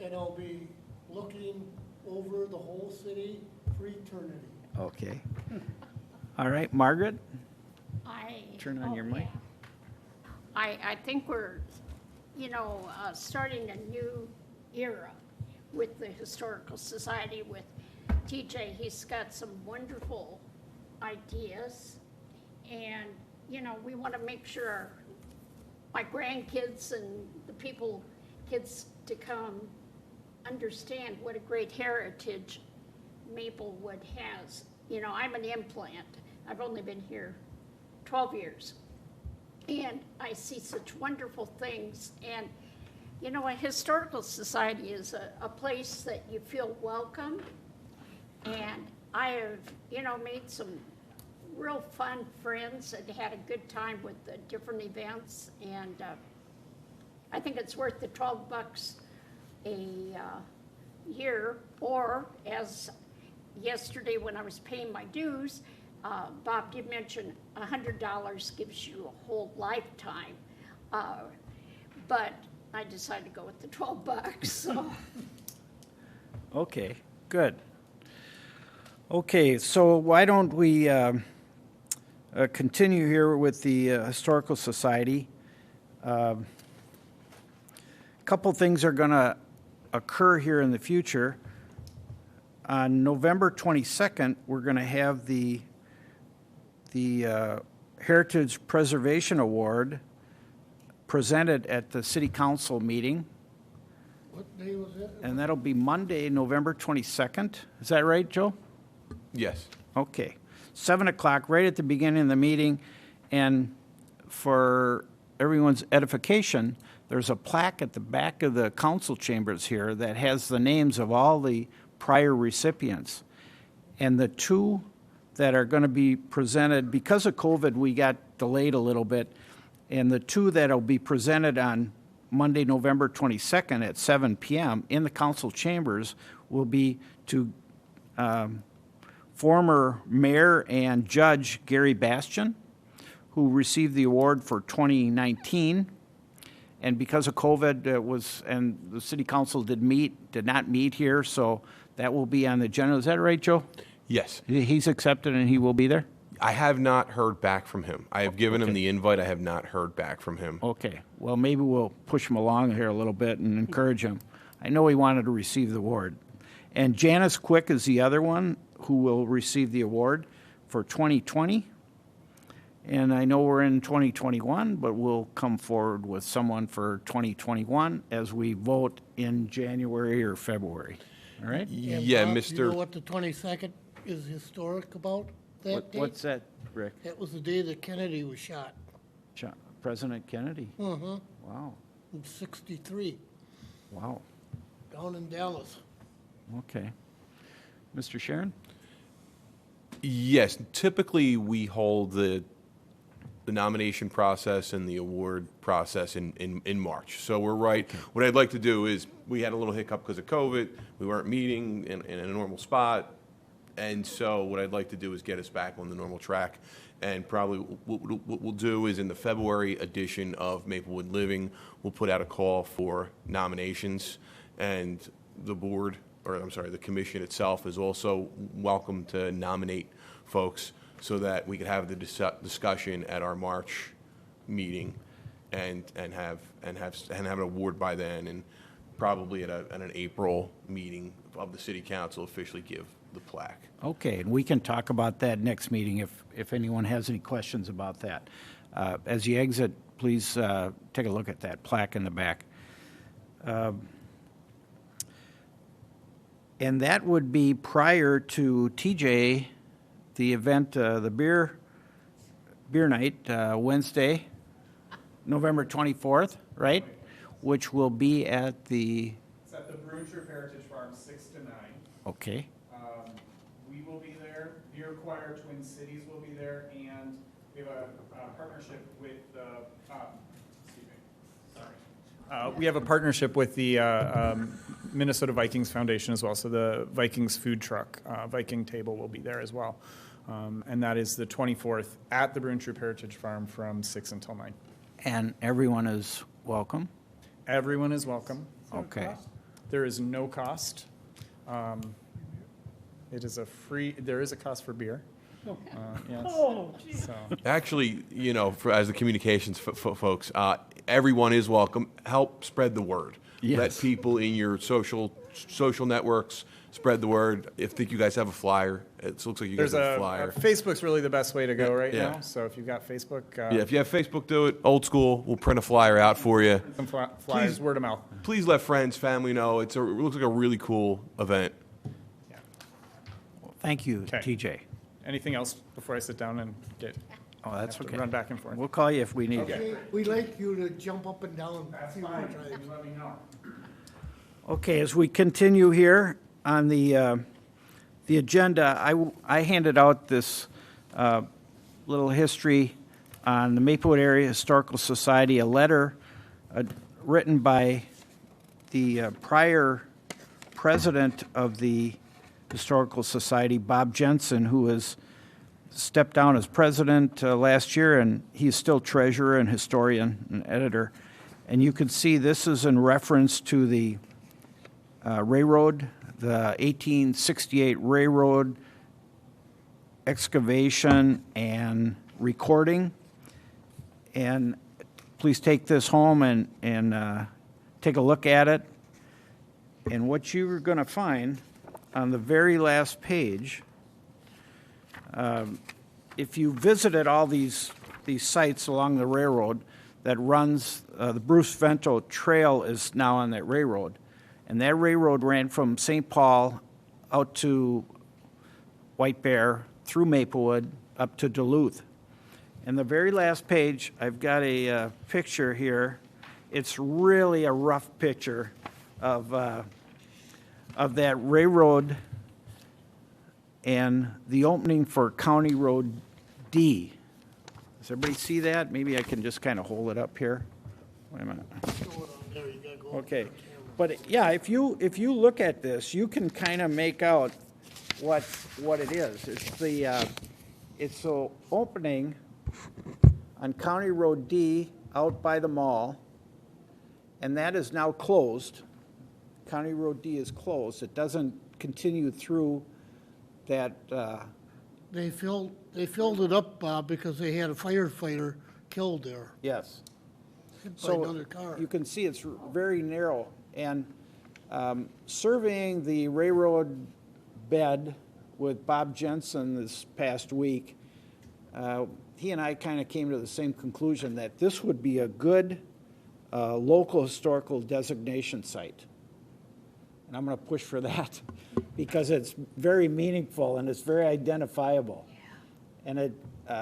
and I'll be looking over the whole city for eternity. Okay. All right, Margaret? Turn on your mic. yeah. I think we're, starting a new era with the Historical Society with TJ. He's got some wonderful ideas, and, we want to make sure my grandkids and the kids to come understand what a great heritage Maplewood has. I'm an implant. I've only been here 12 years. And I see such wonderful things. And, a historical society is a place that you feel welcome. And I have, made some real fun friends and had a good time with the different events. And I think it's worth the $12 a year, or as yesterday when I was paying my dues, Bob did mention $100 gives you a whole lifetime. But I decided to go with the $12, so. Okay, good. Okay, so why don't we continue here with the Historical Society? Couple things are going to occur here in the future. On November 22nd, we're going to have the Heritage Preservation Award presented at the City Council meeting, What day was it? and that'll be Monday, November 22nd. Is that right, Joe? Yes. Okay. 7 o'clock, right at the beginning of the meeting. And for everyone's edification, there's a plaque at the back of the council chambers here that has the names of all the prior recipients. And the two that are going to be presented, because of COVID, we got delayed a little bit. And the two that will be presented on Monday, November 22nd at 7 p.m. in the council chambers will be to former mayor and judge Gary Bastian, who received the award for 2019. And because of COVID, and the city council did not meet here, so that will be on the agenda. Is that right, Joe? Yes. He's accepted and he will be there? I have not heard back from him. I have given him the invite. I have not heard back from him. Okay. Well, maybe we'll push him along here a little bit and encourage him. I know he wanted to receive the award. And Janice Quick is the other one who will receive the award for 2020. And I know we're in 2021, but we'll come forward with someone for 2021 as we vote in January or February. All right? And Yeah, Bob, Mr. You know what the 22nd is historic about that day? What's that, Rick? That was the day that Kennedy was shot, President Kennedy? Wow. in '63, Wow. down in Dallas. Okay. Mr. Sharon? Yes, typically we hold the nomination process and the award process in March. So we're right. What I'd like to do is, we had a little hiccup because of COVID. We weren't meeting in a normal spot. And so what I'd like to do is get us back on the normal track. And probably what we'll do is, in the February edition of Maplewood Living, we'll put out a call for nominations. And the board, or I'm sorry, the commission itself is also welcome to nominate folks, so that we could have the discussion at our March meeting and have an award by then, and probably at an April meeting of the city council officially give the plaque. Okay, and we can talk about that next meeting if anyone has any questions about that. As you exit, please take a look at that plaque in the back. And that would be prior to TJ, the event, the beer night, Wednesday, November 24th, right? Which will be at the, It's at the Bruin Troop Heritage Farm, 6 to 9. okay, We will be there, Beer Choir, Twin Cities will be there, and we have a partnership with we have a partnership with the Minnesota Vikings Foundation as well, so the Vikings food truck, Viking Table will be there as well. And that is the 24th at the Bruin Troop Heritage Farm from 6 until 9. and everyone is welcome? Everyone is welcome. Okay. There is no cost. It is there is a cost for beer. Yes. Oh, geez. So, Actually, as the communications folks, everyone is welcome. Help spread the word. Yes. Let people in your social networks spread the word. I think you guys have a flyer. It looks like you guys there's have a flyer. Facebook's really the best way to go right Yeah. now. So if you've got Facebook, Yeah, if you have Facebook, do it. Old school. We'll print a flyer out for you. some flyers, Please. word of mouth. Please let friends, family know. It looks like a really cool event. Thank you, Okay. TJ. Anything else before I sit down and get Oh, that's have to okay. run back and forth? We'll call you if we need you. Okay, we like you to jump up and down a few more times. Let me know. Okay, as we continue here on the agenda, I handed out this little history on the Maplewood Area Historical Society, a letter written by the prior president of the Historical Society, Bob Jensen, who has stepped down as president last year, and he's still treasurer and historian and editor. And you can see this is in reference to the railroad, the 1868 railroad excavation and recording. And please take this home and take a look at it. And what you're going to find on the very last page, if you visited all these sites along the railroad that runs, the Bruce Vento Trail is now on that railroad. And that railroad ran from St. Paul out to White Bear, through Maplewood, up to Duluth. And the very last page, I've got a picture here. It's really a rough picture of that railroad and the opening for County Road D. Does everybody see that? Maybe I can just kind of hold it up here. Wait a minute. Okay, but yeah, if you look at this, you can kind of make out what it is. It's the opening on County Road D out by the mall, and that is now closed. County Road D is closed. It doesn't continue through that. They filled it up, Bob, because they had a firefighter killed there. Yes. Hit by So another car. you can see it's very narrow. And surveying the railroad bed with Bob Jensen this past week, he and I kind of came to the same conclusion that this would be a good local historical designation site. And I'm going to push for that because it's very meaningful and it's very identifiable. And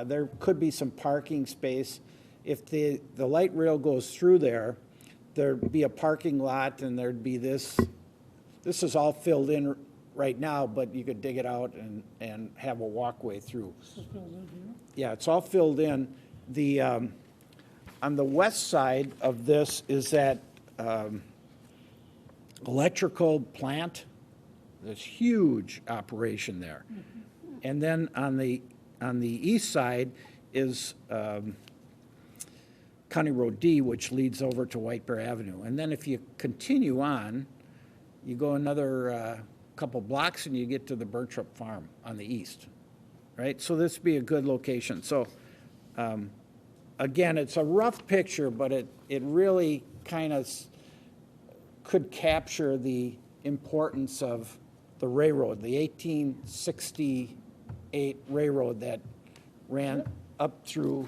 there could be some parking space. If the light rail goes through there, there'd be a parking lot and there'd be this. This is all filled in right now, but you could dig it out and have a walkway through. Yeah, it's all filled in. On the west side of this is that electrical plant. This huge operation there. And then on the east side is County Road D, which leads over to White Bear Avenue. And then if you continue on, you go another couple blocks and you get to the Birchtrup Farm on the east, right? So this would be a good location. So again, it's a rough picture, but it really kind of could capture the importance of the railroad, the 1868 railroad that ran up through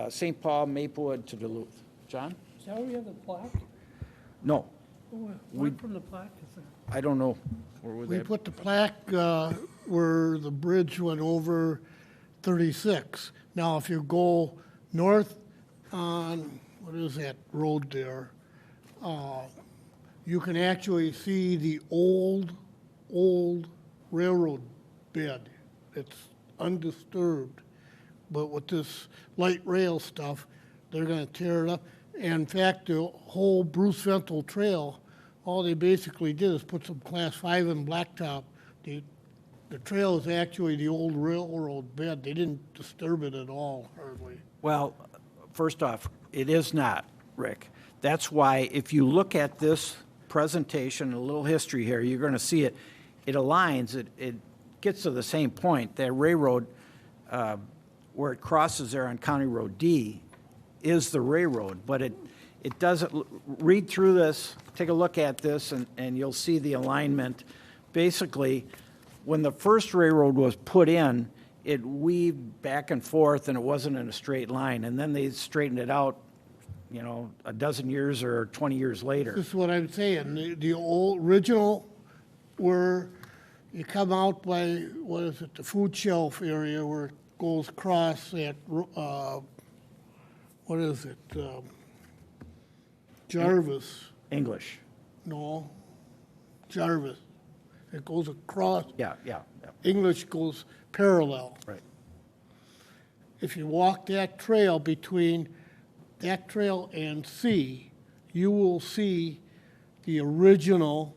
St. Paul, Maplewood to Duluth. John? Is that where you have the plaque? No, What from the plaque is that? I don't know. Where would We that? put the plaque where the bridge went over 36. Now, if you go north on, what is that road there? You can actually see the old railroad bed. It's undisturbed. But with this light rail stuff, they're gonna tear it up. And in fact, the whole Bruce Vento Trail, all they basically did is put some class 5 in blacktop. The trail is actually the old railroad bed. They didn't disturb it at all, hardly. Well, first off, it is not, Rick. That's why if you look at this presentation, a little history here, you're going to see it. It aligns, it gets to the same point. That railroad, where it crosses there on County Road D, is the railroad, but it doesn't, read through this, take a look at this, and you'll see the alignment. Basically, when the first railroad was put in, it weaved back and forth and it wasn't in a straight line. And then they straightened it out, you know, a dozen years or 20 years later. This is what I'm saying. The old original, where you come out by, what is it, the food shelf area where it goes across that, what is it, Jarvis? English. No, Jarvis. It goes across. Yeah. English goes parallel. Right. If you walk that trail between that trail and C, you will see the original,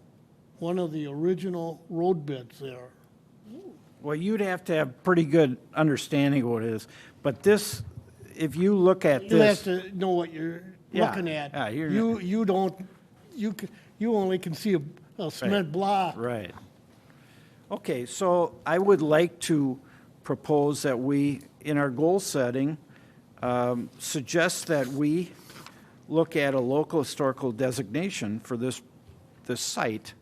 one of the original road beds there. Well, you'd have to have pretty good understanding of what it is. But this, if you look at You have this, to know what you're Yeah, looking at. yeah, you're- You don't, you only can see a cement block. right. Okay, so I would like to propose that we, in our goal setting, suggest that we look at a local historical designation for this site.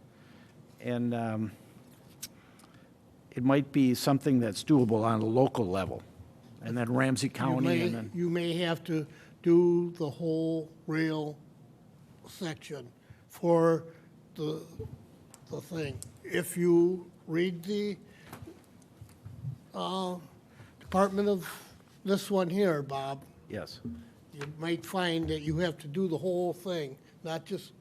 And it might be something that's doable on a local level. And then Ramsey County and then, You may have to do the whole rail section for the thing. If you read the Department of this one here, Bob, yes. you might find that you have to do the whole thing, not just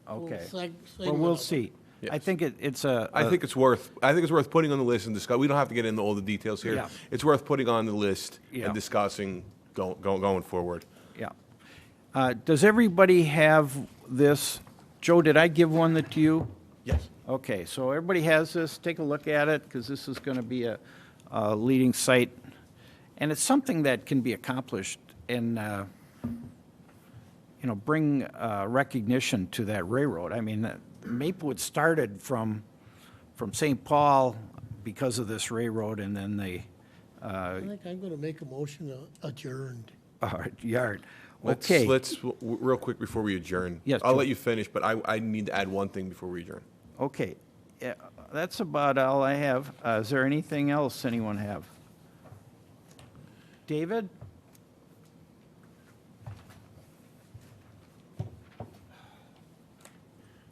little Okay. Well, segment we'll of it. see. I Yes. think it's a. I think it's worth putting on the list and discuss. We don't have to get into all the details here. Yeah. It's worth putting on the list Yeah. and discussing going forward. Yeah. Does everybody have this? Joe, did I give one to you? Yes. Okay, so everybody has this. Take a look at it, because this is going to be a leading site. And it's something that can be accomplished and, bring recognition to that railroad. I mean, Maplewood started from St. Paul because of this railroad, and then they, I think I'm gonna make a motion adjourned. yard. Okay. Let's real quick before we adjourn. Yes, I'll Joe. let you finish, but I need to add one thing before we adjourn. Okay, yeah, that's about all I have. Is there anything else anyone have? David?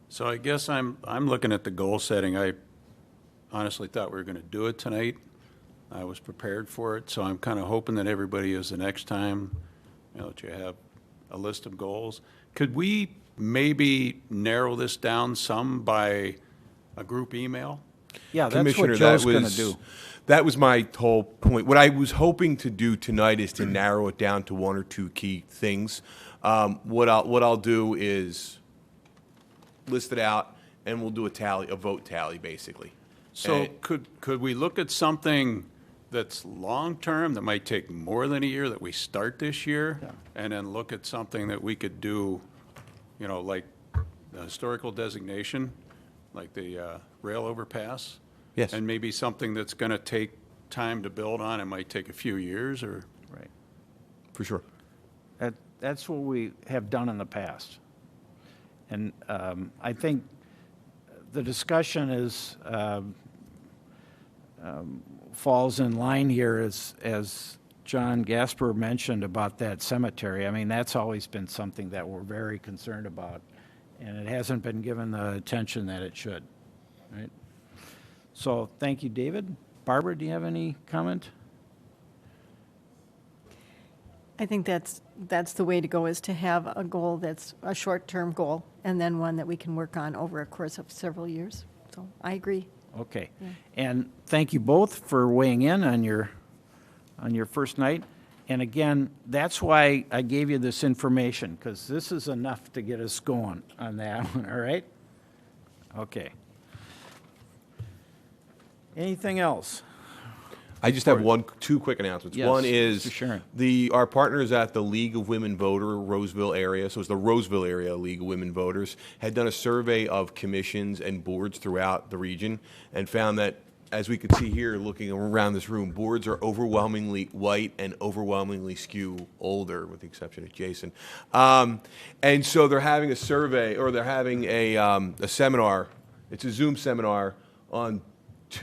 So I guess I'm looking at the goal setting. I honestly thought we were going to do it tonight. I was prepared for it, so I'm kind of hoping that everybody is the next time, that you have a list of goals. Could we maybe narrow this down some by a group email? Yeah, that's what Commissioner, Joe's going to do. That was my whole point. What I was hoping to do tonight is to narrow it down to one or two key things. What I'll do is list it out, and we'll do a vote tally, basically. So And- could we look at something that's long-term, that might take more than a year, that we start this year? And then look at something that we could do, like the historical designation, like the rail overpass? Yes. And maybe something that's going to take time to build on, it might take a few years, or? Right. For sure. That's what we have done in the past. And I think the discussion is, falls in line here as John Gasper mentioned about that cemetery. I mean, that's always been something that we're very concerned about, and it hasn't been given the attention that it should, right? So, thank you, David. Barbara, do you have any comment? I think that's the way to go, is to have a goal that's a short-term goal, and then one that we can work on over a course of several years. So I agree. Okay. And thank you both for weighing in on your first night. And again, that's why I gave you this information, because this is enough to get us going on that one, all right? Okay. Anything else? I just have two quick announcements. Yes, One is Mr. Sharon. our partners at the League of Women Voter Roseville area, so it's the Roseville area League of Women Voters, had done a survey of commissions and boards throughout the region and found that, as we could see here looking around this room, boards are overwhelmingly white and overwhelmingly skew older, with the exception of Jason. And so they're having a survey, or they're having a seminar. It's a Zoom seminar on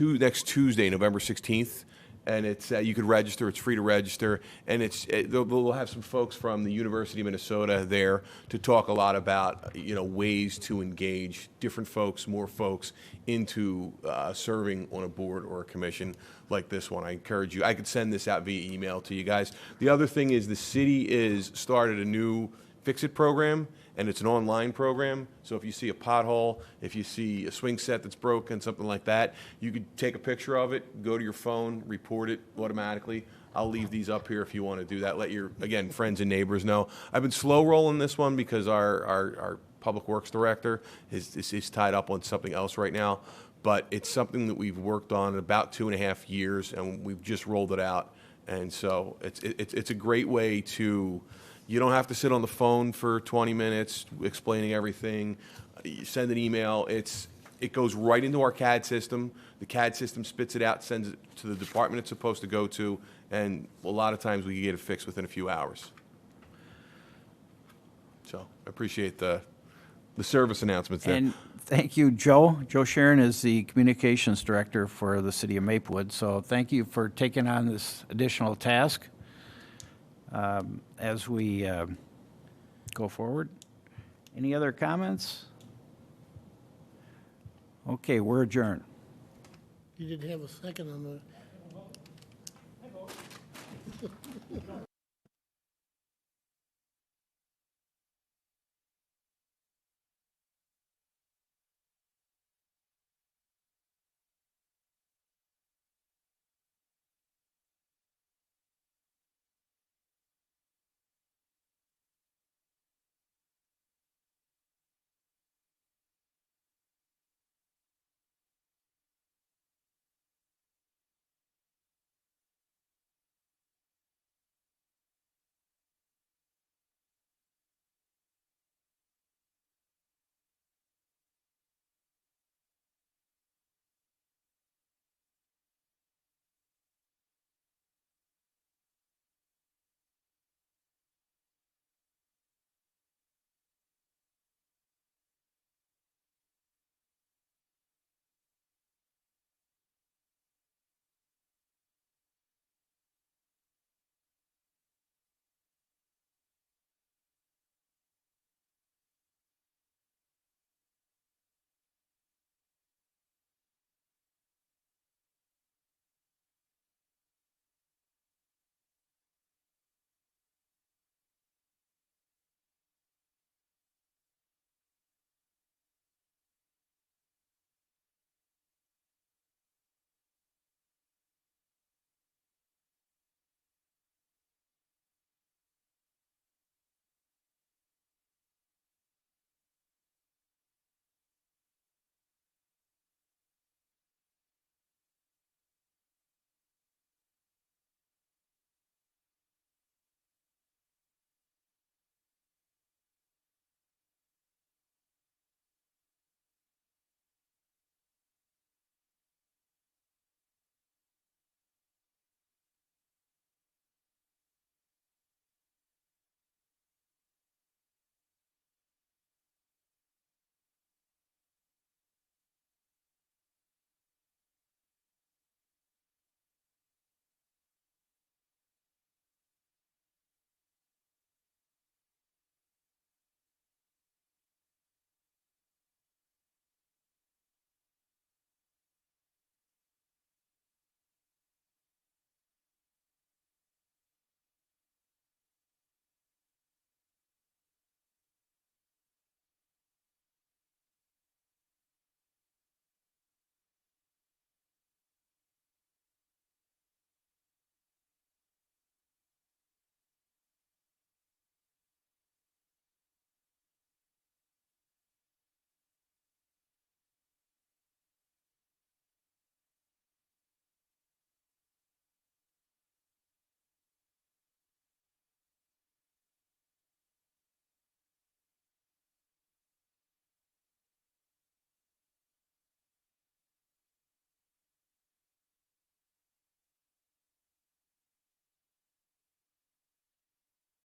next Tuesday, November 16th. And it's you could register. It's free to register, and they'll have some folks from the University of Minnesota there to talk a lot about ways to engage different folks, more folks into serving on a board or a commission like this one. I encourage you. I could send this out via email to you guys. The other thing is the city is started a new Fix-It program, and it's an online program. So if you see a pothole, if you see a swing set that's broken, something like that, you could take a picture of it, go to your phone, report it automatically. I'll leave these up here if you want to do that. Let your, again, friends and neighbors know. I've been slow rolling this one because our Public Works Director is tied up on something else right now. But it's something that we've worked on in about 2.5 years, and we've just rolled it out. And so it's a great way to... You don't have to sit on the phone for 20 minutes explaining everything. You send an email. It's It goes right into our CAD system. The CAD system spits it out, sends it to the department it's supposed to go to, and a lot of times we can get it fixed within a few hours. So I appreciate the service announcements there. And thank you, Joe. Joe Sharon is the Communications Director for the City of Maplewood, so thank you for taking on this additional task as we go forward. Any other comments? Okay, we're adjourned. You didn't have a second on the.